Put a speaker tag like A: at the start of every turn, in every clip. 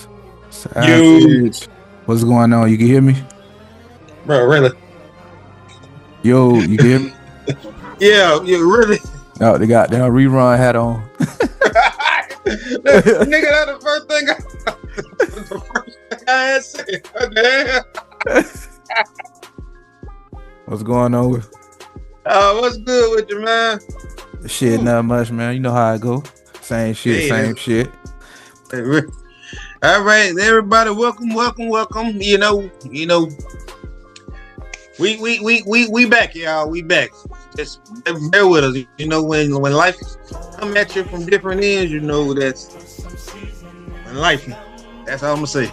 A: You,
B: Savage. What's going on? You can hear me?
A: bro, really?
B: Yo, you can hear me?
A: Yeah, you really?
B: Oh, they got their rerun hat on.
A: Nigga, that's the first thing I had said. What the hell?
B: What's going on with
A: What's good with you, man?
B: shit?
A: Ooh.
B: Not much, man. You know how I go. Same shit,
A: Hey,
B: same shit.
A: all right, everybody, welcome. You know, we back, y'all. We back. Just bear with us. You know, when life come at you from different ends, you know that's when life. That's all I'm gonna say.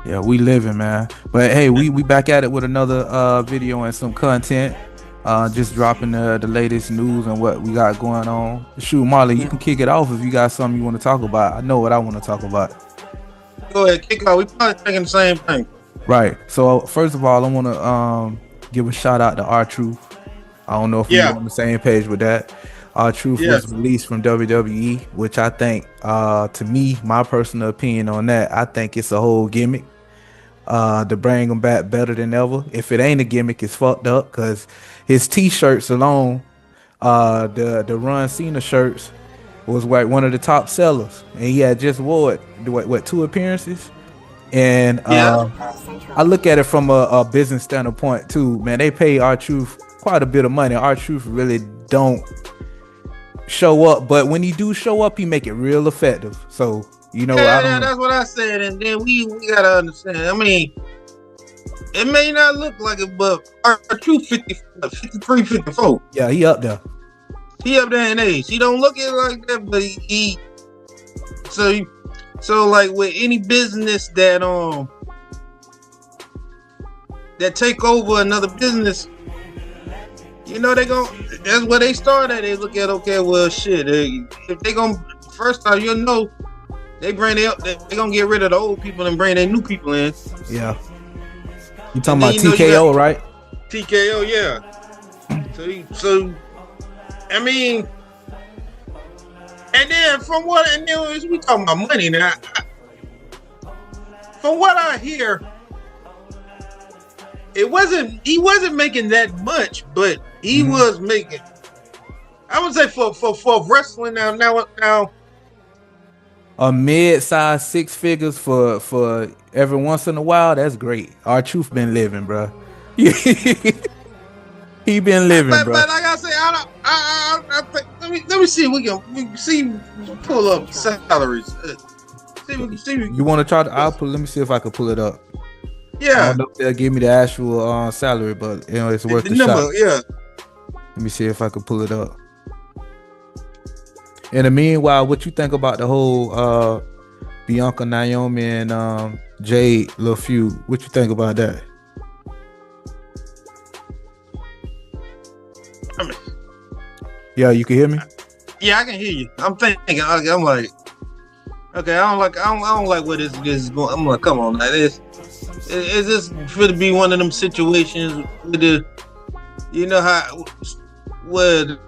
B: Yeah, we living, man. But hey, we back at it with another video and some content. Just dropping the latest news and what we got going on. Shoot, Marley, you can kick it off if you got something you want to talk about. I know what I want to talk about.
A: Go ahead, kick off. We probably thinking the same thing.
B: Right. So first of all, I want to give a shout out to R-Truth. I don't know if we're on the same page with that. R-Truth was released from WWE, which I think, to me, my personal opinion on that, I think it's a whole gimmick. To bring him back better than ever. If it ain't a gimmick, it's fucked up because his t-shirts alone, the Run Cena shirts was like one of the top sellers, and he had just wore it what 2 appearances. And I look at it from a business standpoint too, man. They pay R-Truth quite a bit of money. R-Truth really don't show up, but when he do show up, he make it real effective. So you know,
A: that's what I said, and then we gotta understand. I mean, it may not look like it, but R-Truth 53, 54.
B: Yeah, he up there.
A: He up there in age. He don't look it like that, but he so like with any business that take over another business, you know, that's where they start at. They look at, okay, well, shit, if they gonna, first off, you know, they gonna get rid of the old people and bring their new people in.
B: Yeah. You talking about TKO, right?
A: TKO, yeah. So I mean, and then we talking about money now. From what I hear, he wasn't making that much, but he was making, I would say for wrestling now.
B: A mid-size 6 figures for every once in a while, that's great. R-Truth been living, bro. He been living, bro.
A: But like I say, I think, let me see if we can pull up salaries.
B: You want to try to? Let me see if I can pull it up.
A: Yeah.
B: I don't know if they'll give me the actual salary, but you know, it's worth the
A: number,
B: shot.
A: Yeah.
B: Let me see if I can pull it up. In the meanwhile, what you think about the whole Bianca, Naomi, and Jade little feud? What you think about that? Yeah, you can hear me?
A: Yeah, I can hear you. I'm thinking. I'm like, okay, I don't like where this is going. I'm like, come on, now, is this for to be one of them situations with the, you know how, where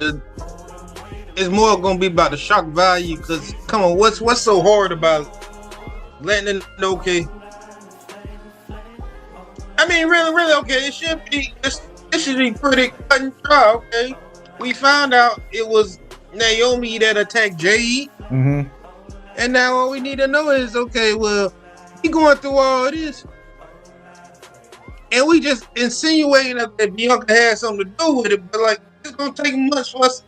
A: it's more gonna be about the shock value? Because come on, what's so hard about letting it know? Okay, I mean, really, okay, it should be pretty cut and dry. Okay, we found out it was Naomi that attacked Jade, and now all we need to know is, okay, well, he going through all this, and we just insinuating that Bianca had something to do with it, but like, it's gonna take much for us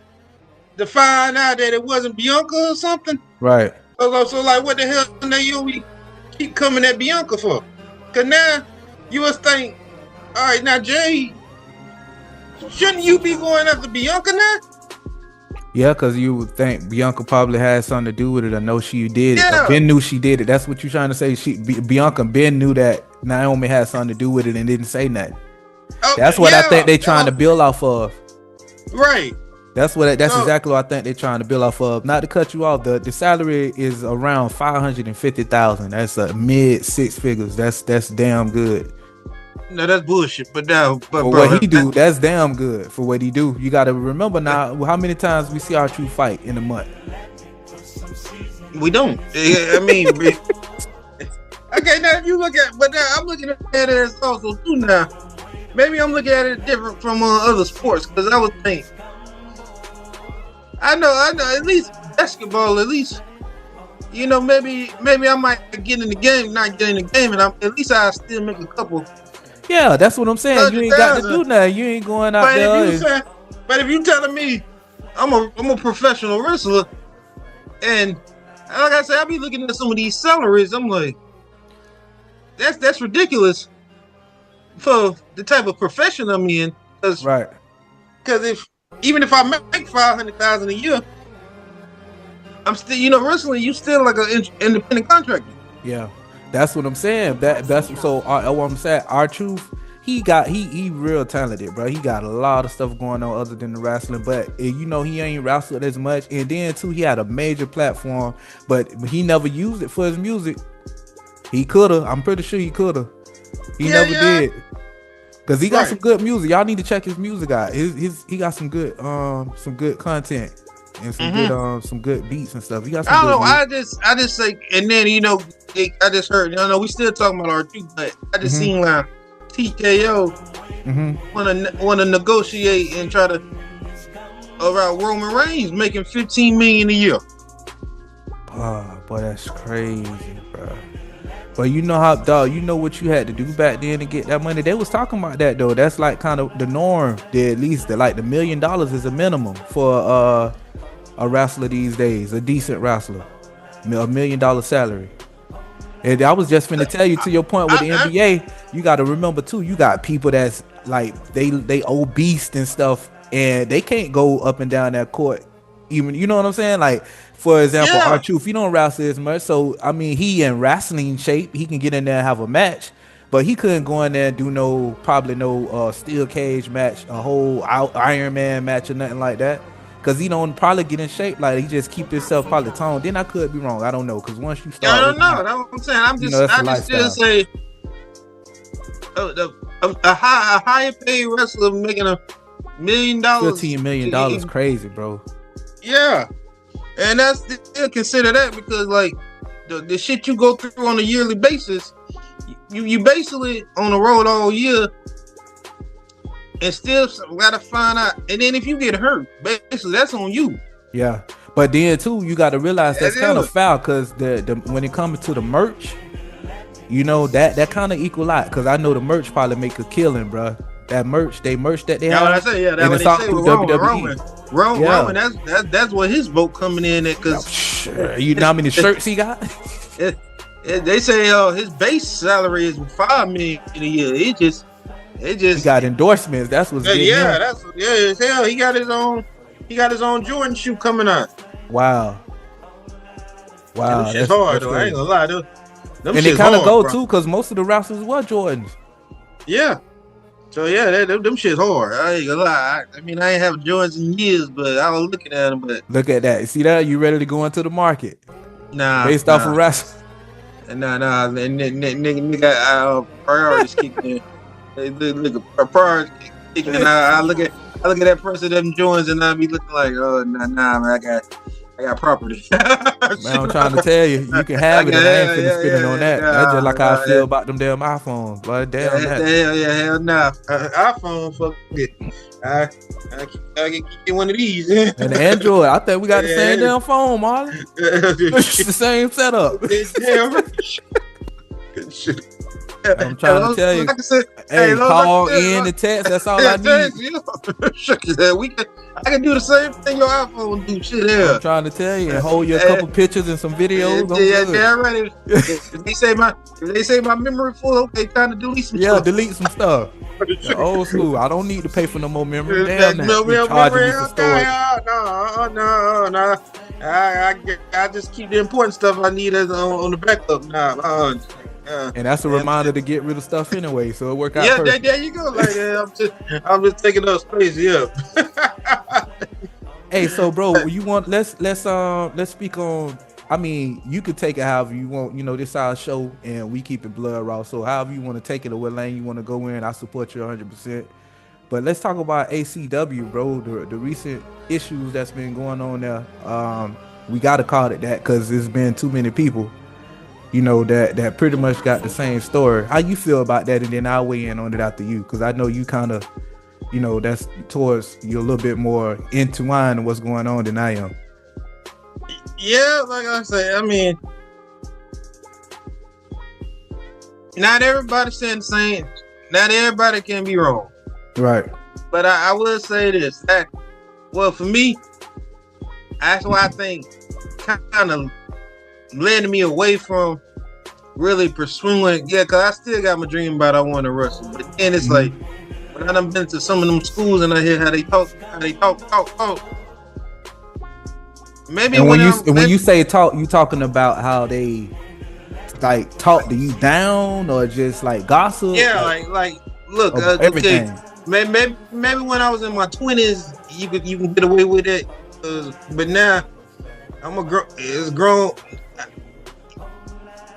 A: to find out that it wasn't Bianca or something.
B: Right.
A: So like, what the hell Naomi keep coming at Bianca for? Cause now you must think, all right, now Jade, shouldn't you be going after Bianca now?
B: Yeah, because you would think Bianca probably had something to do with it. I know she did it.
A: Yeah.
B: Ben knew she did it. That's what you're trying to say. Bianca Ben knew that Naomi had something to do with it and didn't say nothing. That's what I think they trying to build off of.
A: Right.
B: That's exactly what I think they're trying to build off of. Not to cut you off, the salary is around $550,000. That's a mid 6 figures. That's damn good.
A: No, that's bullshit. But now,
B: for what he do, that's damn good for what he do. You got to remember now how many times we see R-Truth fight in a month.
A: We don't. I mean, Okay, now if you look at, but now I'm looking at it as also too now. Maybe I'm looking at it different from other sports because I would think, I know, at least basketball, at least, maybe I might get in the game, not get in the game, and at least I still make a couple.
B: Yeah, that's what I'm saying. You ain't got to do nothing. You ain't going out there.
A: But if you telling me I'm a professional wrestler, and like I said, I be looking at some of these salaries, I'm like, that's ridiculous for the type of profession I'm in.
B: Right.
A: Because even if I make $500,000 a year, I'm still, wrestling. You still like an independent contractor.
B: Yeah, that's what I'm saying. That's so. What I'm saying, R-Truth, he real talented, bro. He got a lot of stuff going on other than the wrestling, but he ain't wrestled as much. And then too, he had a major platform, but he never used it for his music. He coulda. I'm pretty sure he coulda. He never did. Cause he got some good music. Y'all need to check his music out. He got some good content and some good beats and stuff. He got some.
A: I don't know. I just say, and then I just heard. We still talking about R2, but I just seen like TKO want to negotiate and try to around Roman Reigns making $15 million a year.
B: Oh, boy, that's crazy, bro. But you know how, dog, you know what you had to do back then to get that money. They was talking about that though. That's like kind of the norm. At least like the $1 million is a minimum for a wrestler these days, a decent wrestler, $1 million salary. And I was just finna tell you, to your point with the NBA, you got to remember too, you got people that's like they obese and stuff, and they can't go up and down that court. Even, you know what I'm saying? Like, for example, R-Truth, he don't wrestle as much. So, I mean, he in wrestling shape. He can get in there and have a match. But he couldn't go in there and do probably no steel cage match, a whole Iron Man match or nothing like that. Because he don't probably get in shape. Like, he just keep himself probably toned. Then I could be wrong. I don't know. Because once you start...
A: I don't know. That's what I'm saying. I just still say a higher paid wrestler making $1 million.
B: $15 million crazy, bro.
A: Yeah, and that's still consider that because like the shit you go through on a yearly basis, you basically on the road all year, and still gotta find out. And then if you get hurt, basically that's on you.
B: Yeah, but then too, you got to realize that's kind of foul because the when it comes to the merch, that kind of equal out. Because I know the merch probably make a killing, bro. That merch that they have.
A: What I say, that's what they say with Roman, that's what his vote coming in at. Cause
B: you know how many shirts he got?
A: They say his base salary is $5 million a year. It just
B: he got endorsements. That's what's hell.
A: He got his own Jordan shoe coming out.
B: Wow.
A: That shit's hard though. I ain't gonna lie, though.
B: And they kind of go too, cause most of the wrestlers were Jordans.
A: Yeah. So yeah, them shit's hard. I ain't gonna lie. I mean, I ain't have Jordans in years, but I was looking at them. But
B: look at that. See that? You ready to go into the market? Based off of wrestling.
A: Nigga, priorities kicking in. Look, priorities kicking in. I look at that person, them Jordans, and I be looking like, oh nah, man, I got property.
B: Man, I'm trying to tell you, you can have it. And I ain't finna spend it on that. That's just like how I feel about them damn iPhones. But damn
A: hell nah. iPhone, fuck it. I can get one of these.
B: And the Android, I think we got the same damn phone, Marlon. It's the same setup. Good shit. I'm trying to tell you. Like I said, call in the text. That's all I need.
A: I can do the same thing your iPhone do. Shit,
B: I'm trying to tell you. And hold your couple pictures and some videos.
A: Right. If they say my memory full, okay, time to delete some stuff.
B: Delete some stuff. Old school. I don't need to pay for no more memory. Damn that. No.
A: I just keep the important stuff I need on the backup.
B: And that's a reminder to get rid of stuff anyway, so it work out. Yeah,
A: there you go. Like I'm just taking up space. Yeah.
B: Hey, so bro, you want let's speak on. I mean, you could take it however you want. This is our show, and we keep it blood raw. So however you want to take it or what lane you want to go in, I support you 100%. But let's talk about ACW, bro. The recent issues that's been going on there. We got to call it that because there's been too many people. that pretty much got the same story. How you feel about that? And then I'll weigh in on it after you, because I know you kind of, that's towards you're a little bit more entwined in what's going on than I am.
A: Yeah, like I say, I mean, not everybody's saying the same. Not everybody can be wrong.
B: Right.
A: But I will say this. That, well, for me, that's why I think kind of led me away from really pursuing. Yeah, because I still got my dream about I want to wrestle. But then it's like, when I done been to some of them schools and I hear how they talk. Maybe
B: and when you say talk, you talking about how they like talk to you down or just like gossip?
A: Yeah, like look, everything. Okay, maybe when I was in my 20s, you can get away with it, but now I'm it's grown.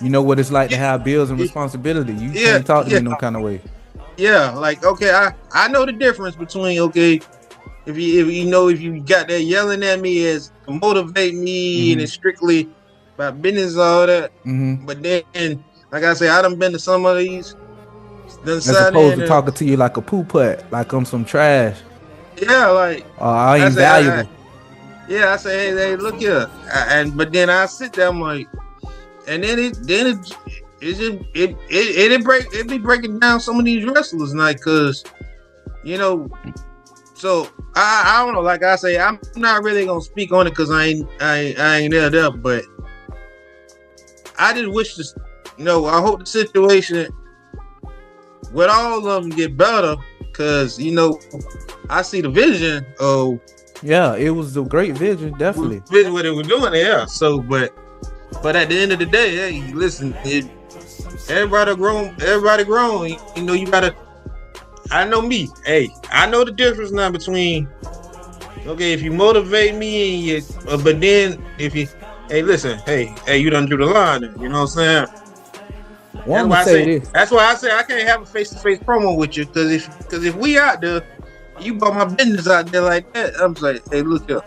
B: You know what it's like to have bills and responsibility. You can't talk to me no kind of way.
A: Yeah, like okay, I know the difference between if you got that yelling at me as to motivate me and it's strictly about business, all that. But then, like I say, I done been to some of these.
B: As opposed to talking to you like a poo putt, like I'm some trash.
A: Yeah, like
B: I ain't valuable.
A: I say, hey, look here, but then I sit there, I'm like, and then it be breaking down some of these wrestlers, like, cause so I don't know. Like I say, I'm not really gonna speak on it because I ain't there, but I just wish this. I hope the situation with all of them get better, because I see the vision. Oh,
B: yeah, it was a great vision, definitely.
A: Vision what they were doing, yeah. So, but at the end of the day, hey, listen, everybody grown. You gotta. I know me. Hey, I know the difference now between if you motivate me and but then if you listen, hey, you done drew the line. You know what I'm saying? That's why I say I can't have a face-to-face promo with you, because if we out there, you brought my business out there like that. I'm like, hey, look here.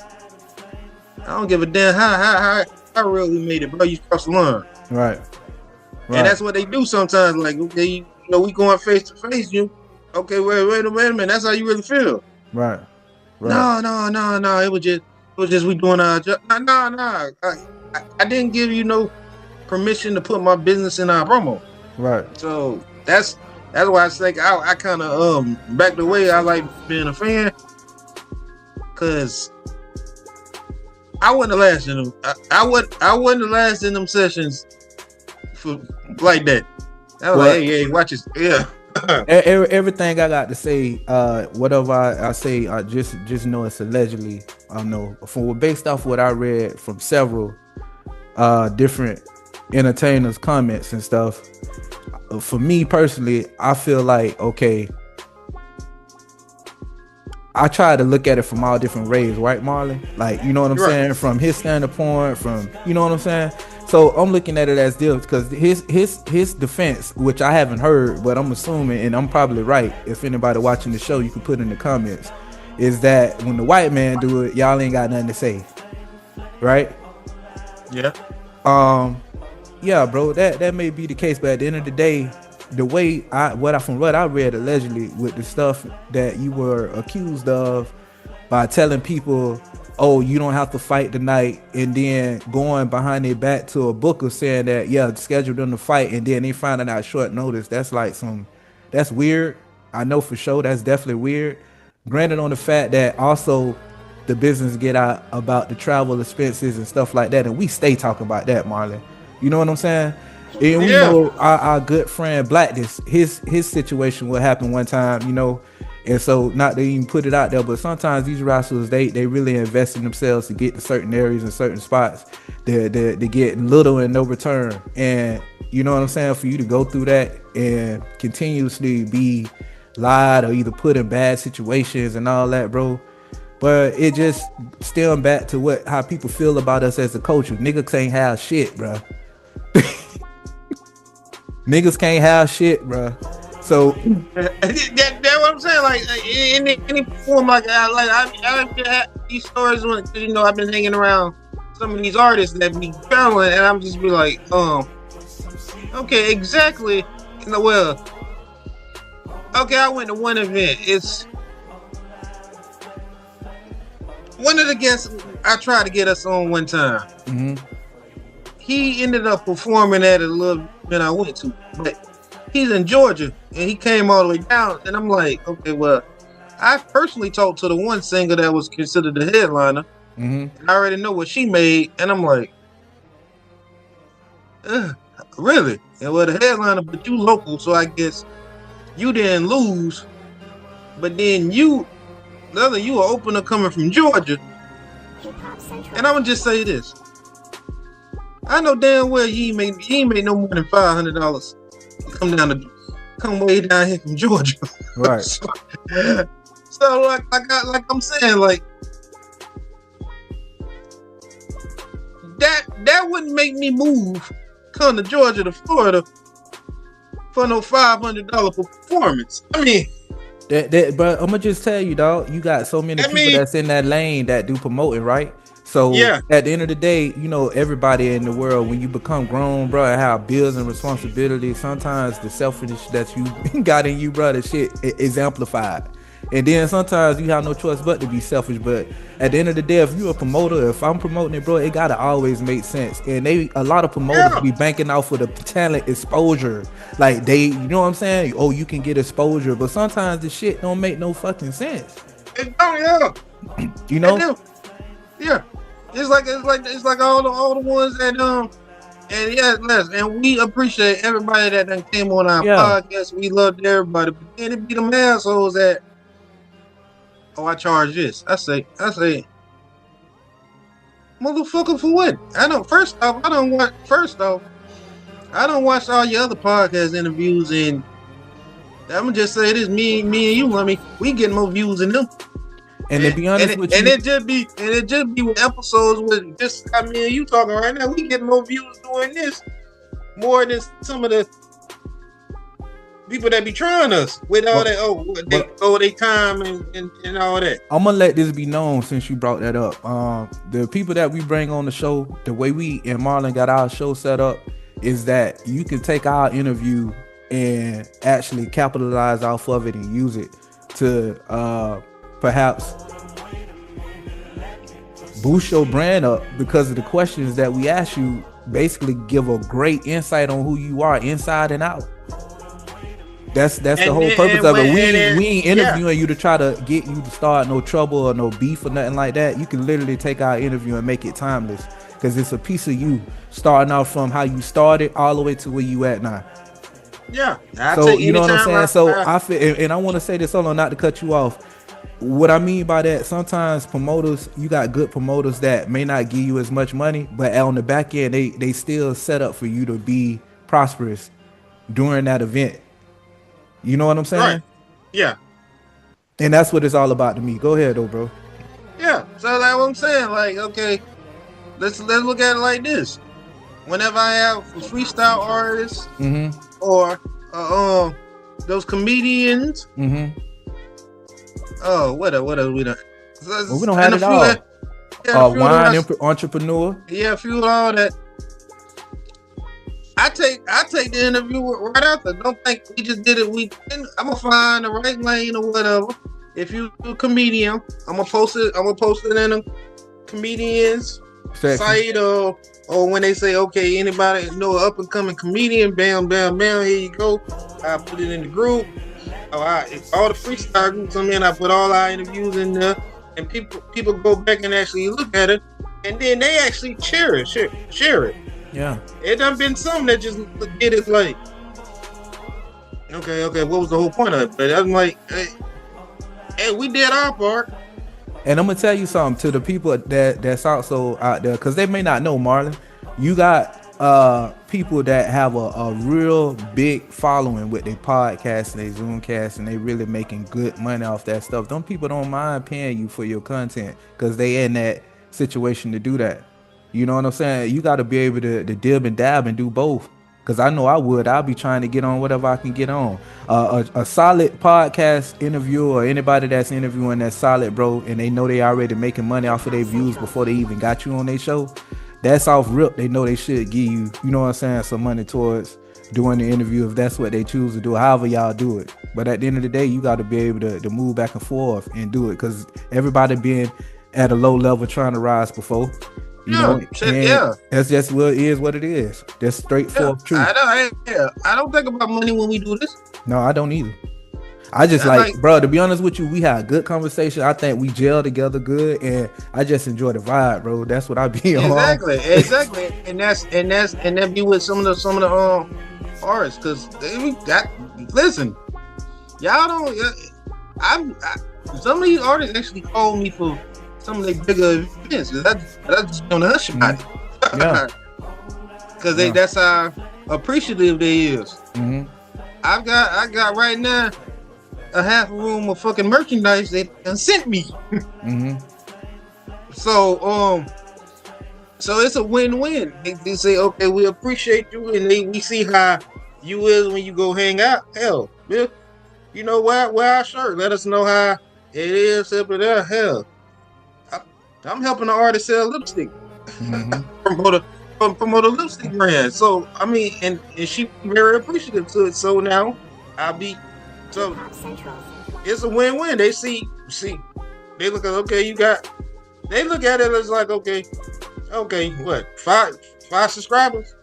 A: I don't give a damn how real we made it, bro. You crossed the line.
B: Right.
A: And that's what they do sometimes. Like, okay, we going face to face. Okay, wait a minute. That's how you really feel.
B: Right.
A: No. It was just we doing our job. No. I didn't give you no permission to put my business in our promo.
B: Right.
A: So that's why I say I kind of backed away. I like being a fan, cause I wouldn't have lasted in them. I wouldn't have lasted in them sessions for like that. I was like, hey, watch this. Yeah.
B: Everything I got to say, whatever I say, I just know it's allegedly. I know based off what I read from several different entertainers' comments and stuff. For me personally, I feel like, okay, I try to look at it from all different ways, right, Marlon? Like, you know what I'm saying? From his standpoint, you know what I'm saying? So I'm looking at it as this, because his defense, which I haven't heard, but I'm assuming, and I'm probably right, if anybody watching the show, you can put in the comments, is that when the white man do it, y'all ain't got nothing to say, right?
A: Yeah.
B: Yeah, bro, that may be the case, but at the end of the day, the way from what I read allegedly with the stuff that you were accused of by telling people, oh, you don't have to fight tonight, and then going behind their back to a booker saying that, scheduled them to fight, and then they finding out short notice. That's like that's weird. I know for sure that's definitely weird. Granted, on the fact that also the business get out about the travel expenses and stuff like that, and we stay talking about that, Marlon. You know what I'm saying? And we know our good friend Blackness, his situation, what happened one time, and so not to even put it out there, but sometimes these wrestlers, they really invest in themselves to get to certain areas and certain spots. They get little and no return. And you know what I'm saying? For you to go through that and continuously be lied or either put in bad situations and all that, bro. But it just stems back to how people feel about us as a culture. Niggas can't have shit, bro. Niggas can't have shit, bro. So
A: that's what I'm saying. Like in any form, like I had these stories when I've been hanging around some of these artists that be traveling, and I'm just be like, Okay, exactly. Well, okay, I went to one event. It's one of the guests I tried to get us on one time.
B: Mm-hmm.
A: He ended up performing at a little event I went to, but he's in Georgia and he came all the way down. And I'm like, okay, well, I personally talked to the one singer that was considered the headliner.
B: Mm-hmm.
A: I already know what she made, and I'm like, really? And well, the headliner, but you local, so I guess you didn't lose. But then the other you are opener coming from Georgia. And I'm gonna just say this. I know damn well you ain't made no more than $500 come way down here from Georgia.
B: Right.
A: so like I'm saying, like that wouldn't make me move come to Georgia to Florida for no $500 performance. I mean,
B: but I'm gonna just tell you, dog. You got so many people that's in that lane that do promoting, right? So at the end of the day, you know, everybody in the world, when you become grown, bro, and have bills and responsibilities, sometimes the selfishness that you got in you, bro, the shit is amplified. And then sometimes you have no choice but to be selfish. But at the end of the day, if you're a promoter, if I'm promoting it, bro, it gotta always make sense. And a lot of promoters be banking off of the talent exposure. Like you know what I'm saying? Oh, you can get exposure, but sometimes the shit don't make no fucking sense.
A: It don't,
B: you know?
A: Yeah. It's like all the ones that and Les, and we appreciate everybody that came on our podcast. We loved everybody, but then it be them assholes that I charge this. I say, motherfucker, for what? First off, I don't watch all your other podcast interviews, and I'm gonna just say this: me and you, I mean, we get more views than them.
B: And to be honest with you,
A: it just be with episodes with just I mean, you talking right now. We get more views doing this more than some of the people that be trying us with all that they time and all that.
B: I'm gonna let this be known since you brought that up. The people that we bring on the show, the way we and Marlon got our show set up is that you can take our interview and actually capitalize off of it and use it to perhaps boost your brand up because of the questions that we ask you. Basically give a great insight on who you are inside and out. That's the whole purpose of it. We ain't interviewing you to try to get you to start no trouble or no beef or nothing like that. You can literally take our interview and make it timeless because it's a piece of you starting out from how you started all the way to where you at now.
A: Yeah.
B: So you know what I'm saying? So I feel, and I want to say this, hold on, not to cut you off. What I mean by that, sometimes promoters, you got good promoters that may not give you as much money, but on the back end, they still set up for you to be prosperous during that event. You know what I'm saying?
A: Right. Yeah.
B: And that's what it's all about to me. Go ahead though, bro.
A: Yeah. So that's what I'm saying. Like, okay, let's look at it like this. Whenever I have freestyle artists or those comedians. Oh, what else we done?
B: Well, we don't have it all. Wine entrepreneur.
A: Yeah, a few of all that. I take the interview right after. Don't think we just did it. I'm gonna find the right lane or whatever. If you're a comedian, I'm gonna post it in a comedian's site or when they say, okay, anybody know an up and coming comedian, bam, here you go. I put it in the group. If all the freestyle groups I'm in, I put all our interviews in there, and people go back and actually look at it, and then they actually share it.
B: Yeah.
A: It done been some that just did it like, okay, what was the whole point of it? But I'm like, hey, we did our part.
B: And I'm gonna tell you something to the people that's also out there, because they may not know, Marlon. You got people that have a real big following with their podcast and their Zoomcast, and they really making good money off that stuff. Them people don't mind paying you for your content because they in that situation to do that. You know what I'm saying? You got to be able to dib and dab and do both. Because I know I would. I'll be trying to get on whatever I can get on. A solid podcast interview or anybody that's interviewing that's solid, bro, and they know they already making money off of their views before they even got you on their show. That's off rip. They know they should give you, you know what I'm saying, some money towards during the interview if that's what they choose to do, however y'all do it. But at the end of the day, you got to be able to move back and forth and do it, because everybody been at a low level trying to rise before. You know, that's just what it is. That's straightforward truth.
A: I don't think about money when we do this.
B: No, I don't either. I just bro, to be honest with you, we had a good conversation. I think we gel together good, and I just enjoy the vibe, bro. That's what I be on.
A: Exactly. And that be with some of the artists, because listen, y'all don't. Some of these artists actually call me for some of their bigger events. That's just on the hush about it. Yeah. Because that's how appreciative they is. Mm-hmm. I got right now a half a room of fucking merchandise they sent me. Mm-hmm. So it's a win-win. They say, okay, we appreciate you, and we see how you is when you go hang out. Hell, yeah, you know, wear our shirt. Let us know how it is up there. Hell, I'm helping the artist sell lipstick. Mm-hmm. promote a lipstick brand. So I mean, and she very appreciative to it. So now so it's a win-win. They see, they look at they look at it as like, okay, what, five subscribers?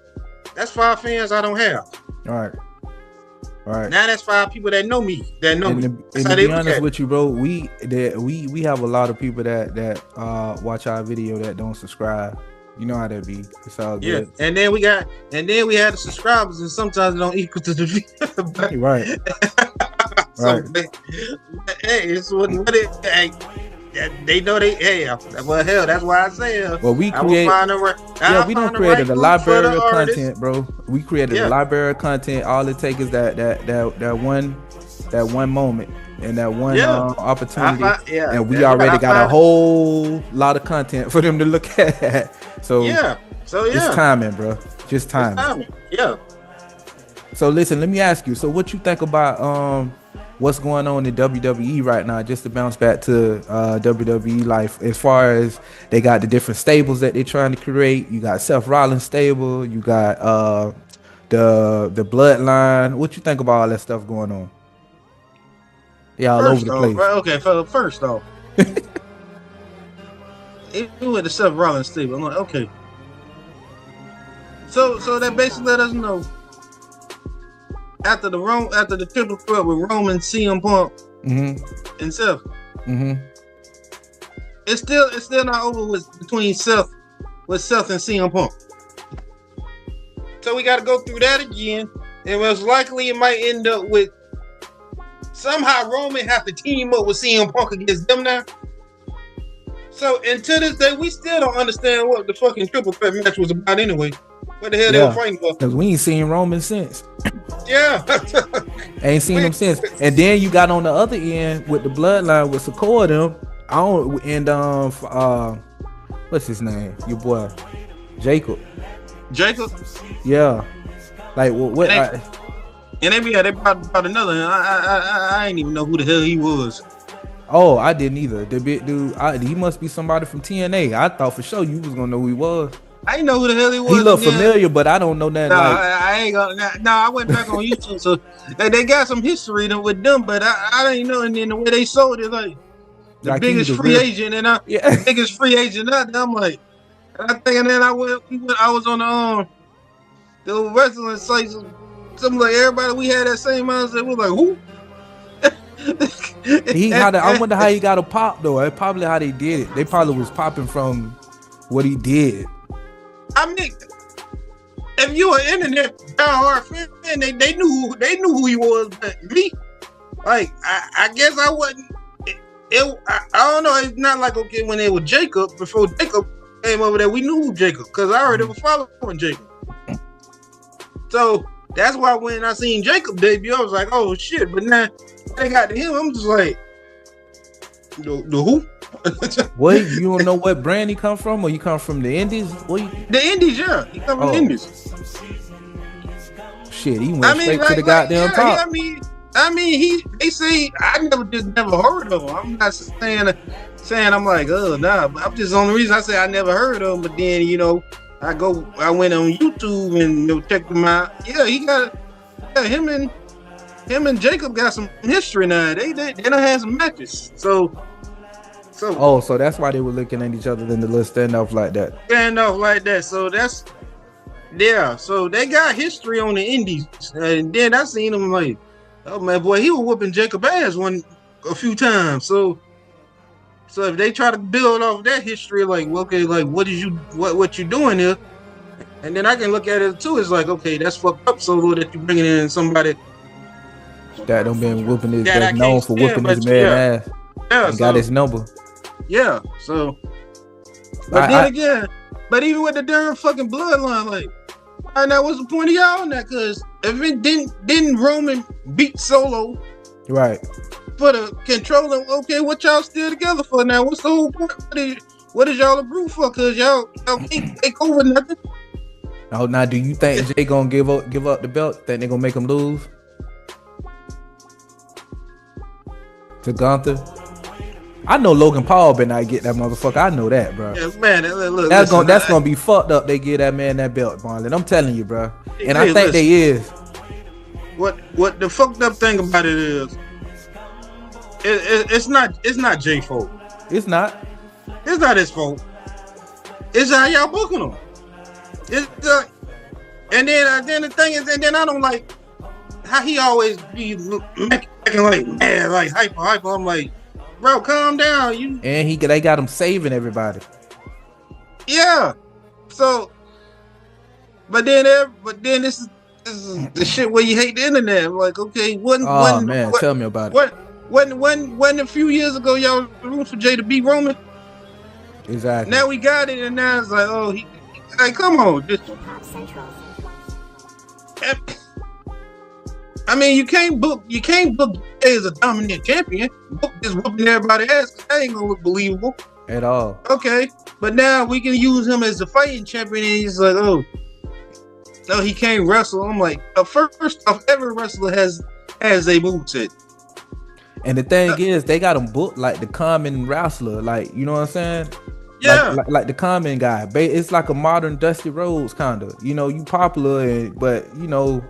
A: That's 5 fans I don't have. All right. Now that's 5 people that know me. And
B: to be honest with you, bro, we have a lot of people that watch our video that don't subscribe. You know how that be. It's all good.
A: Yeah, and then we had the subscribers, and sometimes it don't equal to the video.
B: Right.
A: So, hey, it's what it. Hey, they know they. Hey, well, hell, that's why I say.
B: Well, we created. We don't created a library of content, bro. We created a library of content. All it takes is that one moment and that one opportunity, and we already got a whole lot of content for them to look at. So it's timing, bro. Just timing.
A: Yeah.
B: So listen, let me ask you. So what you think about what's going on in WWE right now? Just to bounce back to WWE life, as far as they got the different stables that they're trying to create. You got Seth Rollins stable. You got the Bloodline. What you think about all that stuff going on? Yeah, all over the place.
A: Okay, first off, even with the Seth Rollins stable, I'm like, okay. So that basically let us know after the triple threat with Roman, CM Punk, and Seth, it's still not over between Seth and CM Punk. So we got to go through that again, and most likely it might end up with somehow Roman have to team up with CM Punk against them now. So, and to this day, we still don't understand what the fucking triple threat match was about anyway. What the hell they were fighting for?
B: Because we ain't seen Roman since.
A: Yeah.
B: Ain't seen him since. And then you got on the other end with the Bloodline with Sokoa them. What's his name? Your boy, Jacob. Yeah. Like what?
A: And they brought another. I ain't even know who the hell he was.
B: Oh, I didn't either. The big dude, he must be somebody from TNA. I thought for sure you was gonna know who he was.
A: I didn't know who the hell he was.
B: He looked familiar, but I don't know that.
A: No, I ain't gonna. No, I went back on YouTube, so they got some history with them, but I didn't know. And then the way they sold it, like biggest free agent, and biggest free agent out there. I'm like, and I think, and then I was on the wrestling sites. Something like everybody, we had that same mindset. We're like, who?
B: I wonder how he got a pop though. That's probably how they did it. They probably was popping from what he did.
A: I mean, if you were internet diehard fan, they knew who he was. But me, like, I guess I wasn't. I don't know. It's not like, okay, when they were Jacob, before Jacob came over there, we knew who Jacob, because I already was following Jacob. So that's why when I seen Jacob debut, I was like, oh shit. But now they got to him, I'm just like, the who?
B: Wait, you don't know what brand he come from, or you come from the Indies?
A: The Indies, yeah. He come from the Indies.
B: Shit, he went straight to the goddamn top.
A: They say I never heard of him. I'm not saying I'm like, oh nah. I'm just the only reason I say I never heard of him. But then, you know, I went on YouTube and checked him out. Yeah, him and Jacob got some history now. They done had some matches. So
B: that's why they were looking at each other in the little standoff like that.
A: So so they got history on the indies. And then I seen him like, oh man, boy, he was whooping Jacob ass a few times. So if they try to build off that history, like, okay, like what you doing here? And then I can look at it too. It's like, okay, that's fucked up. So that you bringing in somebody
B: that don't been whooping his that's known for whooping his man ass. Yeah, and got his number.
A: Yeah, so. But even with the damn fucking bloodline, like, and that was the point of y'all on that, because if it didn't Roman beat Solo,
B: right,
A: for the controller, okay, what y'all still together for now? What's the whole point? What is y'all approved for? Because y'all can't take over nothing.
B: Oh, now do you think Jay gonna give up the belt? Think they gonna make him lose to Gunther? I know Logan Paul better not get that motherfucker. I know that, bro.
A: Yeah, man, look,
B: that's gonna be fucked up. They give that man that belt, Marlon. I'm telling you, bro. And I think they is.
A: What the fucked up thing about it is, it's not Jay's fault.
B: It's not.
A: It's not his fault. It's how y'all booking him. And then the thing is, and then I don't like how he always be making like mad, like hyper. I'm like, bro, calm down.
B: And they got him saving everybody.
A: Yeah. So, but then this is the shit where you hate the internet. I'm like, okay,
B: tell me about it.
A: When a few years ago y'all rooting for Jay to beat Roman?
B: Exactly.
A: Now we got it, and now it's like, oh, hey, come on. I mean, you can't book Jay as a dominant champion. Book just whooping everybody's ass. That ain't gonna look believable
B: at all.
A: Okay, but now we can use him as a fighting champion, and he's like, oh, no, he can't wrestle. I'm like, first off, every wrestler has a moveset.
B: And the thing is, they got him booked like the common wrestler, like, you know what I'm saying?
A: Yeah,
B: like the common guy. It's like a modern Dusty Rhodes kind of. You know, you popular, but you know,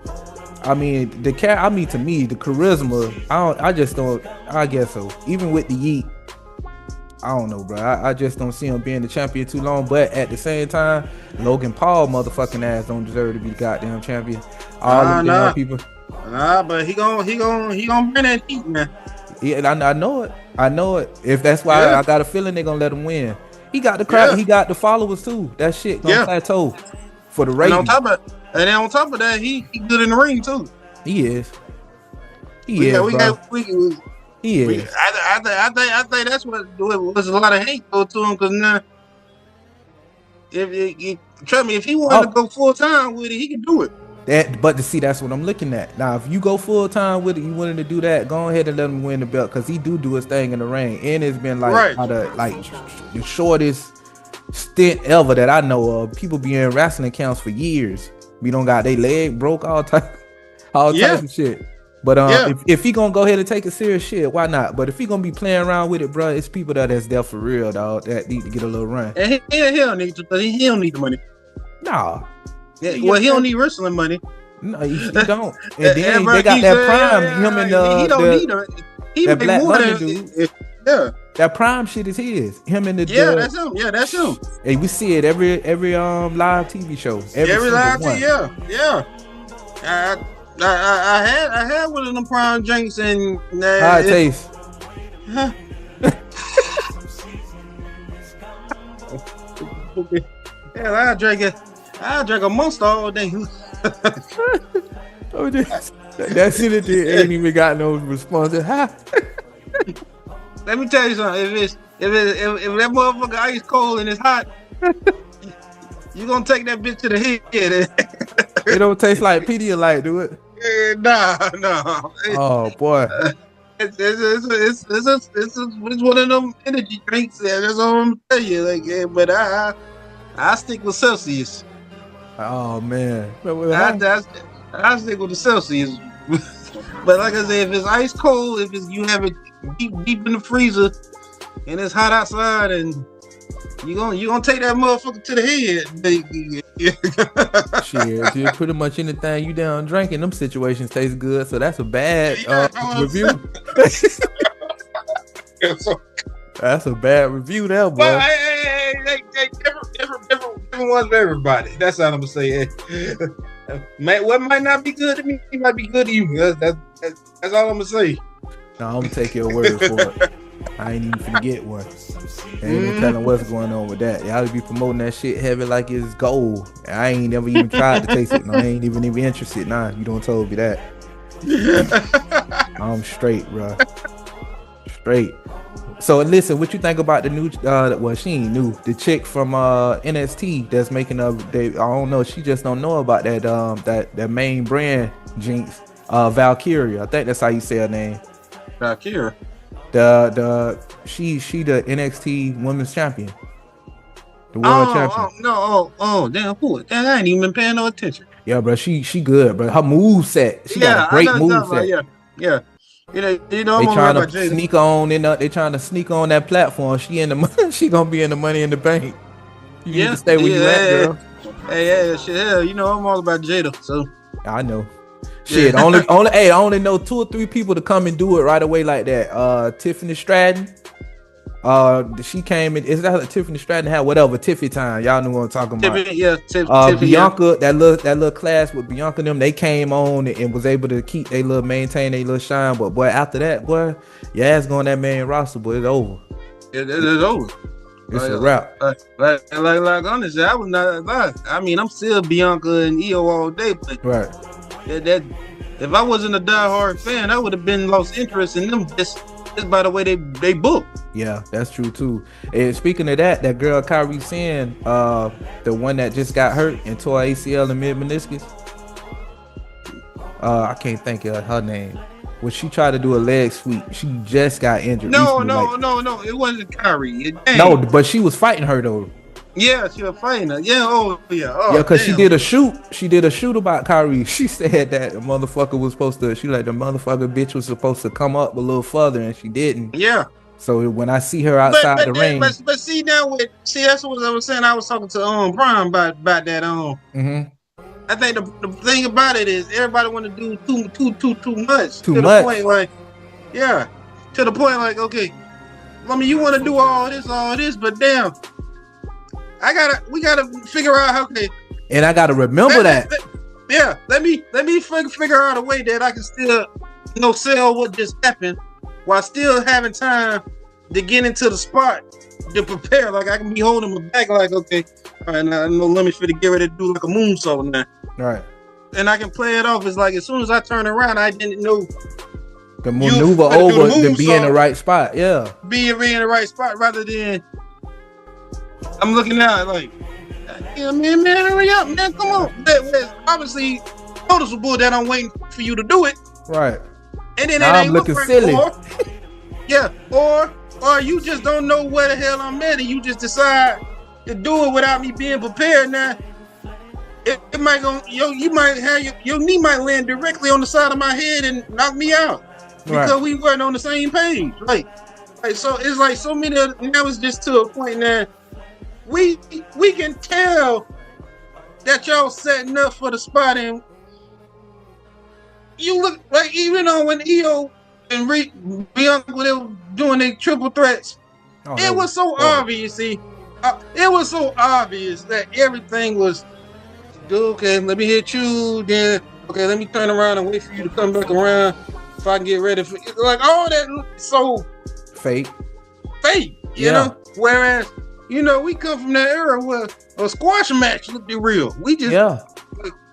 B: I mean, to me, the charisma. I guess so. Even with the Yeet, I don't know, bro. I just don't see him being the champion too long. But at the same time, Logan Paul motherfucking ass don't deserve to be the goddamn champion. All people.
A: Nah, but he gonna bring that heat, man.
B: Yeah, I know it. If that's why I got a feeling they're gonna let him win. He got the crowd. Yeah. He got the followers too. That shit gonna plateau for the rating.
A: And on top of that, he good in the ring too.
B: He is.
A: He is.
B: I
A: think that's what was a lot of hate go to him, because now, if trust me, if he wanted to go full time with it, he can do it.
B: But to see, that's what I'm looking at. Now, if you go full time with it, you wanted to do that, go ahead and let him win the belt, because he do his thing in the ring, and it's been like the shortest stint ever that I know of. People be in wrestling accounts for years. We don't got their leg broke, all types of shit. But if he gonna go ahead and take a serious shit, why not? But if he gonna be playing around with it, bro, it's people that's there for real, dog, that need to get a little run.
A: And he don't need to. He don't need the money.
B: Nah.
A: Yeah, well, he don't need wrestling money.
B: No, he don't. And then they got that prime. Him and
A: he don't need her. He
B: that Black Money dude.
A: Yeah.
B: That prime shit is his. Him and the
A: that's him. Yeah, that's him.
B: And we see it every live TV show. Every live
A: TV. Yeah. I had one of them prime drinks, and
B: how it tastes.
A: Yeah, I drank a Monster all day.
B: Oh, that shit ain't even got no response.
A: Let me tell you something. If that motherfucker ice cold and it's hot, you gonna take that bitch to the head.
B: It don't taste like Pedialyte, do it?
A: Nah.
B: Oh boy.
A: It's one of them energy drinks. That's all I'm telling you. Like, but I stick with Celsius.
B: Oh man,
A: I stick with the Celsius. But like I said, if it's ice cold, you have it deep in the freezer, and it's hot outside, and you gonna take that motherfucker to the head.
B: Shit, pretty much anything you down drinking, them situations taste good. So that's a bad review. That's a bad review there, boy.
A: Well, hey, different ones for everybody. That's all I'm gonna say. What might not be good to me might be good to you. That's all I'm gonna say.
B: No, I'm gonna take your word for it. I ain't even forget one. Ain't no telling what's going on with that. Y'all be promoting that shit heavy like it's gold. I ain't never even tried to taste it. No, I ain't even interested. Nah, you don't told me that. I'm straight, bro. Straight. So listen, what you think about the new? Well, she ain't new. The chick from NXT that's making up. I don't know. She just don't know about that main brand Jinx. Valkyria. I think that's how you say her name.
A: Valkyria.
B: She the NXT Women's Champion. The world champion.
A: Damn, cool. Damn, I ain't even been paying no attention.
B: Yeah, bro, she good, bro. Her move set. She got a great move set.
A: Yeah. You know,
B: they trying to sneak on they trying to sneak on that platform. She in the money. She gonna be in the Money in the Bank. You need to stay where you at, girl.
A: Hey, shit, hell, you know I'm all about Jada, so
B: I know. Shit, I only know 2 or 3 people to come and do it right away like that. Tiffany Stratton. She came in. Is that Tiffany Stratton had whatever Tiffy time? Y'all know what I'm talking about.
A: Tiffany,
B: Bianca, that little class with Bianca and them, they came on and was able to keep maintain their little shine. But boy, after that, boy, your ass going that main roster, boy, it's over.
A: It is over.
B: It's a wrap.
A: Like honestly, I was not. I mean, I'm still Bianca and EO all day, but
B: right.
A: That if I wasn't a diehard fan, I would have been lost interest in them just by the way they book.
B: Yeah, that's true too. And speaking of that girl Kyrie Sen, the one that just got hurt and tore ACL and mid meniscus. I can't think of her name. When she tried to do a leg sweep, she just got injured.
A: No, it wasn't Kyrie.
B: No, but she was fighting her though.
A: Yeah, she was fighting her. Yeah,
B: because she did a shoot. She did a shoot about Kyrie. She said that the motherfucker was supposed to. She like the motherfucker bitch was supposed to come up a little further, and she didn't.
A: Yeah.
B: So when I see her outside the ring,
A: but see now that's what I was saying. I was talking to Prime about that.
B: Mm-hmm.
A: I think the thing about it is everybody want to do too much.
B: Too much.
A: To the point like okay, I mean you want to do all this, but damn. We gotta figure out how. Okay,
B: and I gotta remember that.
A: Let me figure out a way that I can still, sell what just happened while still having time to get into the spot to prepare. Like I can be holding my back, like okay, all right, now let me get ready to do like a moonsault now.
B: Right.
A: And I can play it off as like as soon as I turn around, I didn't know
B: the maneuver over to be in the right spot. Yeah,
A: be in the right spot rather than. I'm looking out like, yeah, man, hurry up, man, come on. That's obviously noticeable that I'm waiting for you to do it.
B: Right.
A: And then
B: I'm looking silly.
A: Or you just don't know where the hell I'm at and you just decide to do it without me being prepared. Now, it might go, you might have your knee might land directly on the side of my head and knock me out because we weren't on the same page. Like so it's like so many of, now it's just to a point that we can tell that y'all setting up for the spot, and you look like even on when EO and Bianca they were doing their triple threats, it was so obvious. It was so obvious that everything was okay. Let me hit you, then okay, let me turn around and wait for you to come back around if I can get ready for like all that looked so fake, you know. Whereas we come from that era where a squash match looked real. We just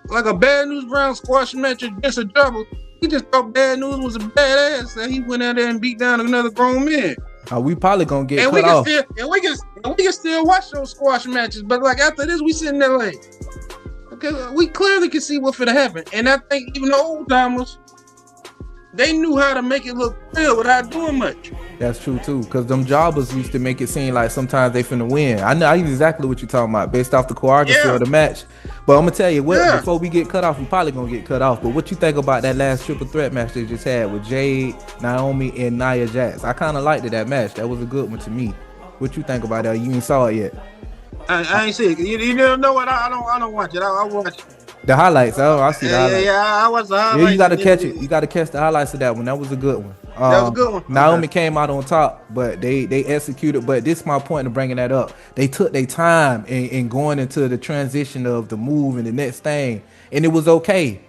A: like a Bad News Brown squash match against a double. He just thought Bad News was a badass, and he went out there and beat down another grown man.
B: We probably gonna get cut off.
A: We can still watch those squash matches, but like after this, we sitting there like, okay, we clearly can see what's finna happen. And I think even the old timers, they knew how to make it look real without doing much.
B: That's true too, because them jobbers used to make it seem like sometimes they finna win. I know exactly what you're talking about based off the choreography of the match. But I'm gonna tell you what, before we get cut off, we probably gonna get cut off. But what you think about that last triple threat match they just had with Jade, Naomi, and Nia Jax? I kind of liked that match. That was a good one to me. What you think about that? You ain't saw it yet.
A: I ain't see it. You know what? I don't watch it. I watch
B: the highlights. Oh, I see the highlights.
A: Yeah, I watch the highlights.
B: Yeah, you gotta catch it. You gotta catch the highlights of that one. That was a good one.
A: That was a good one.
B: Naomi came out on top, but they executed. But this is my point of bringing that up. They took their time in going into the transition of the move and the next thing, and it was okay.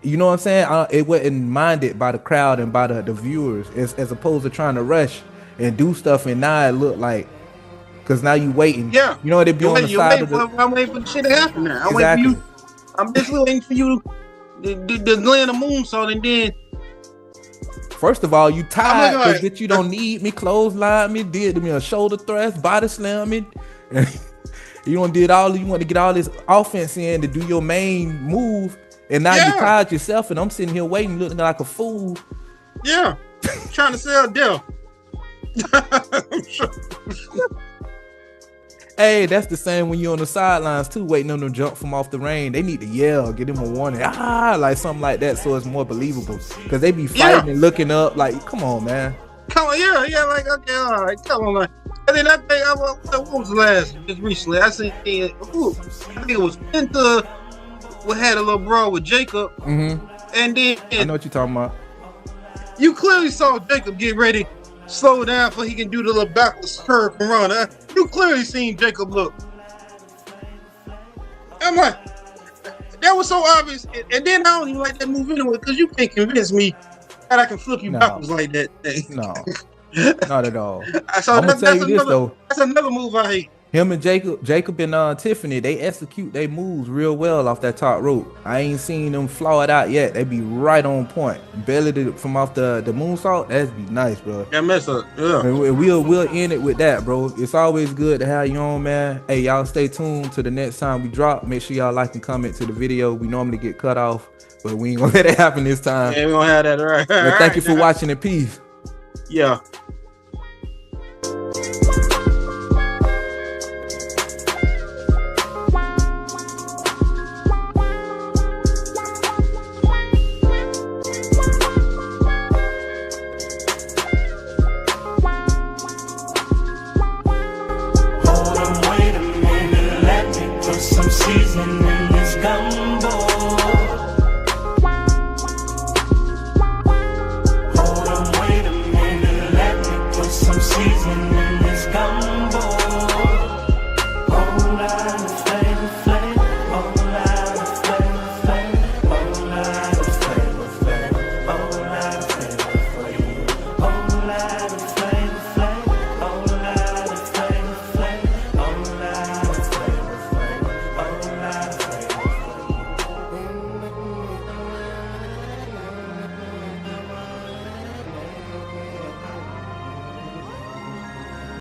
B: You know what I'm saying? It wasn't minded by the crowd and by the viewers, as opposed to trying to rush and do stuff. And now it looked like, because now you waiting.
A: Yeah,
B: you know what? They be on the side of the.
A: I'm waiting for the shit to happen now. I'm waiting for you. I'm just waiting for you to land a moonsault, and then.
B: First of all, you tired because bitch, you don't need me, clothesline me, did me a shoulder thrust, body slam me. You want to get all this offense in to do your main move, and now you tired yourself, and I'm sitting here waiting, looking like a fool.
A: Yeah, trying to sell death.
B: Hey, that's the same when you're on the sidelines too, waiting on them to jump from off the ring. They need to yell, get them a warning, like something like that, so it's more believable. Because they be fighting and looking up, like, come on, man.
A: Come on, like, okay, all right, come on, man. And then I think, what was the last, just recently, I think it was Penta, we had a little brawl with Jacob, and then
B: I know what you're talking about.
A: You clearly saw Jacob get ready, slow down so he can do the little backwards curve and run. You clearly seen Jacob look. I'm like, that was so obvious. And then I don't even like that move anyway, because you can't convince me that I can flip you backwards like that.
B: No, not at all.
A: So I'm gonna tell you this though. That's another move I hate.
B: Him and Jacob and Tiffany, they execute their moves real well off that top rope. I ain't seen them flaw it out yet. They be right on point. Belly from off the moonsault, that'd be nice, bro.
A: That mess up, yeah.
B: And we'll end it with that, bro. It's always good to have you on, man. Hey, y'all stay tuned to the next time we drop. Make sure y'all like and comment to the video. We normally get cut off, but we ain't gonna let it happen this time.
A: Yeah, we gonna have that, all right.
B: Thank you for watching, and peace.
A: Yeah.